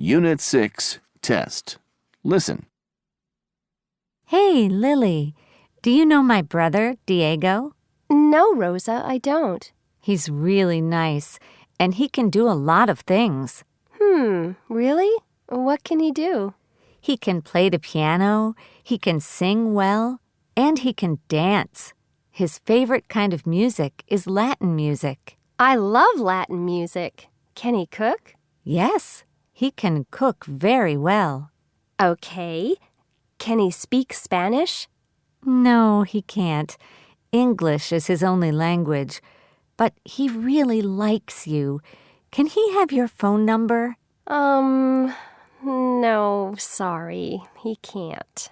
Unit 6 Test. Listen. Hey, Lily, do you know my brother, Diego? No, Rosa, I don't. He's really nice, and he can do a lot of things. Really? What can he do? He can play the piano, he can sing well, and he can dance. His favorite kind of music is Latin music. I love Latin music. Can he cook? Yes, he can cook very well. Okay. Can he speak Spanish? No, he can't. English is his only language. But he really likes you. Can he have your phone number? No, sorry. He can't.